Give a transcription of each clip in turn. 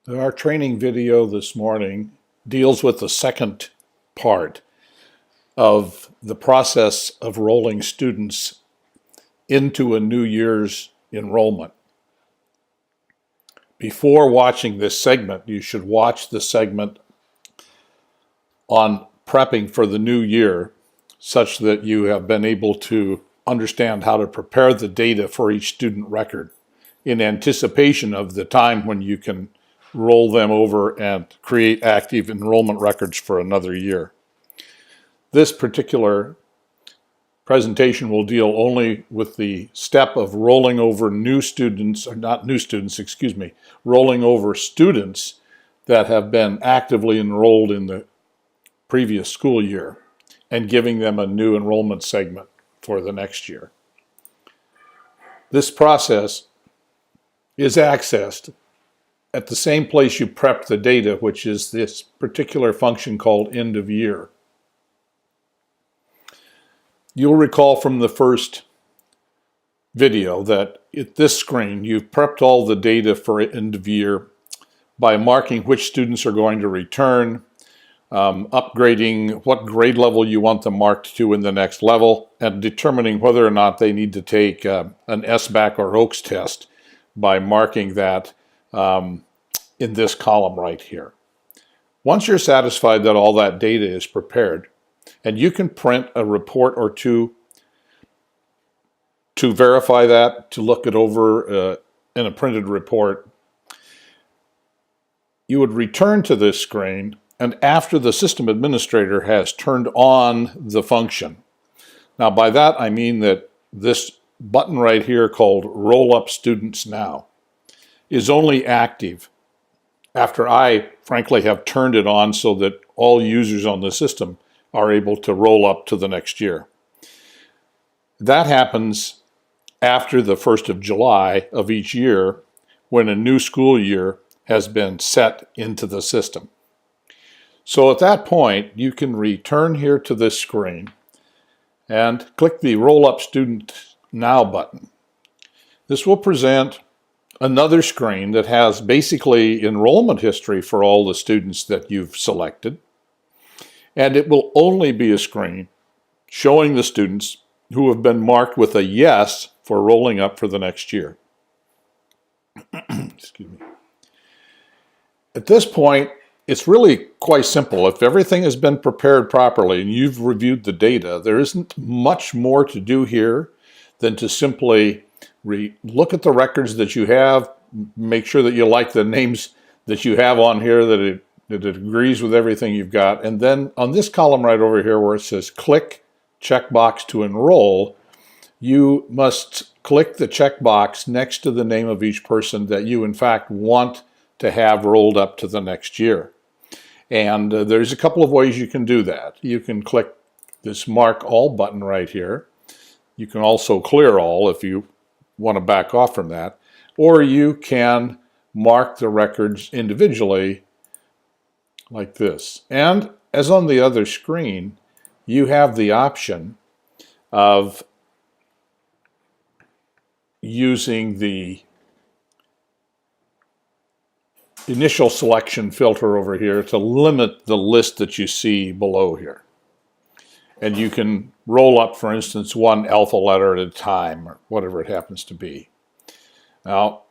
Our training video this morning deals with the second part of the process of rolling students into a new year's enrollment. Before watching this segment, you should watch the segment on prepping for the new year such that you have been able to understand how to prepare the data for each student record in anticipation of the time when you can roll them over and create active enrollment records for another year. This particular presentation will deal only with the step of rolling over new students, or not new students, excuse me, rolling over students that have been actively enrolled in the previous school year and giving them a new enrollment segment for the next year. This process is accessed at the same place you prepped the data, which is this particular function called end of year. You'll recall from the first video that at this screen, you've prepped all the data for end of year by marking which students are going to return, upgrading what grade level you want them marked to in the next level, and determining whether or not they need to take an SBAC or OAKS test by marking that in this column right here. Once you're satisfied that all that data is prepared, and you can print a report or two to verify that, to look it over in a printed report, you would return to this screen, and after the system administrator has turned on the function. Now by that I mean that this button right here called Roll Up Students Now is only active after I frankly have turned it on so that all users on the system are able to roll up to the next year. That happens after the 1st of July of each year when a new school year has been set into the system. So at that point, you can return here to this screen and click the Roll Up Student Now button. This will present another screen that has basically enrollment history for all the students that you've selected. And it will only be a screen showing the students who have been marked with a yes for rolling up for the next year. Excuse me. At this point, it's really quite simple. If everything has been prepared properly and you've reviewed the data, there isn't much more to do here than to simply look at the records that you have, make sure that you like the names that you have on here, that it agrees with everything you've got. And then on this column right over here where it says click checkbox to enroll, you must click the checkbox next to the name of each person that you in fact want to have rolled up to the next year. And there's a couple of ways you can do that. You can click this Mark All button right here. You can also clear all if you want to back off from that. Or you can mark the records individually like this. And as on the other screen, you have the option of using the initial selection filter over here to limit the list that you see below here. And you can roll up, for instance, one alpha letter at a time, or whatever it happens to be. Now,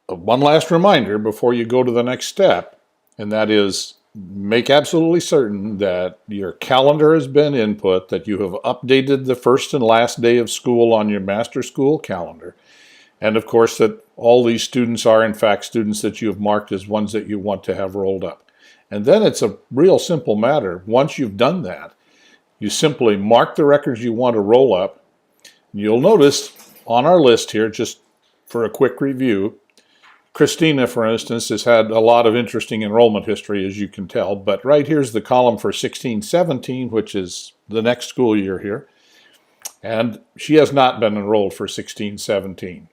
one last reminder before you go to the next step, and that is make absolutely certain that your calendar has been input, that you have updated the first and last day of school on your master school calendar, and of course that all these students are in fact students that you have marked as ones that you want to have rolled up. And then it's a real simple matter. Once you've done that, you simply mark the records you want to roll up. You'll notice on our list here, just for a quick review, Christina, for instance, has had a lot of interesting enrollment history, as you can tell, but right here's the column for 16-17, which is the next school year here, and she has not been enrolled for 16-17.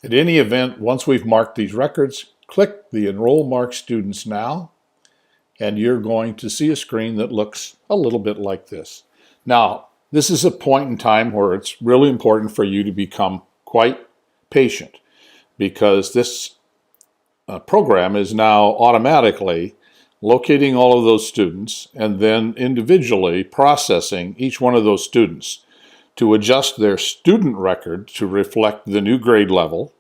At any event, once we've marked these records, click the Enroll Mark Students Now, and you're going to see a screen that looks a little bit like this. Now, this is a point in time where it's really important for you to become quite patient, because this program is now automatically locating all of those students and then individually processing each one of those students to adjust their student record to reflect the new grade level,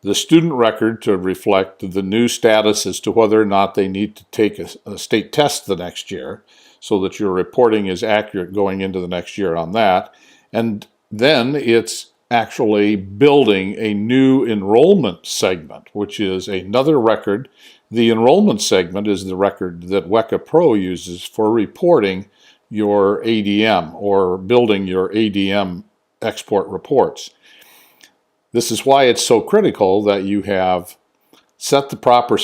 the student record to reflect the new status as to whether or not they need to take a state test the next year, so that your reporting is accurate going into the next year on that. And then it's actually building a new enrollment segment, which is another record. The enrollment segment is the record that WECA Pro uses for reporting your ADM or building your ADM export reports. This is why it's so critical that you have set the proper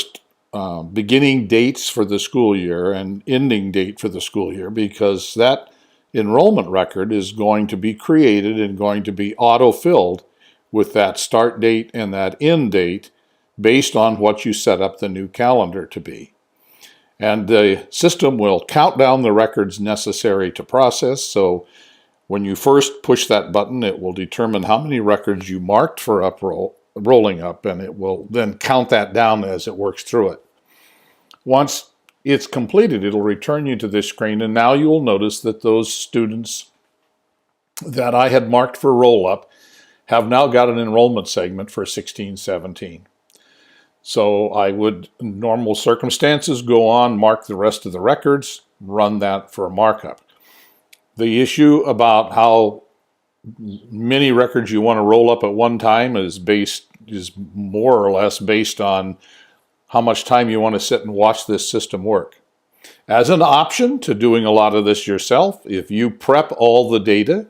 beginning dates for the school year and ending date for the school year, because that enrollment record is going to be created and going to be auto-filled with that start date and that end date based on what you set up the new calendar to be. And the system will count down the records necessary to process. So when you first push that button, it will determine how many records you marked for rolling up, and it will then count that down as it works through it. Once it's completed, it'll return you to this screen, and now you will notice that those students that I had marked for roll-up have now got an enrollment segment for 16-17. So I would, in normal circumstances, go on, mark the rest of the records, run that for a markup. The issue about how many records you want to roll up at one time is more or less based on how much time you want to sit and watch this system work. As an option to doing a lot of this yourself, if you prep all the data,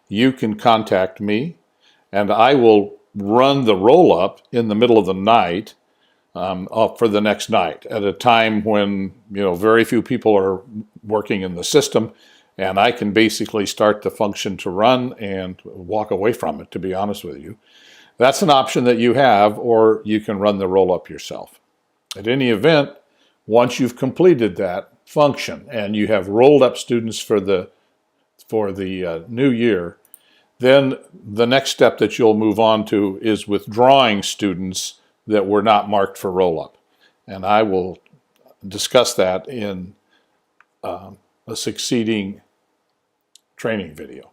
you can contact me and I will run the roll-up in the middle of the night for the next night at a time when very few people are working in the system, and I can basically start the function to run and walk away from it, to be honest with you. That's an option that you have, or you can run the roll-up yourself. At any event, once you've completed that function and you have rolled up students for the new year, then the next step that you'll move on to is withdrawing students that were not marked for roll-up. And I will discuss that in a succeeding training video.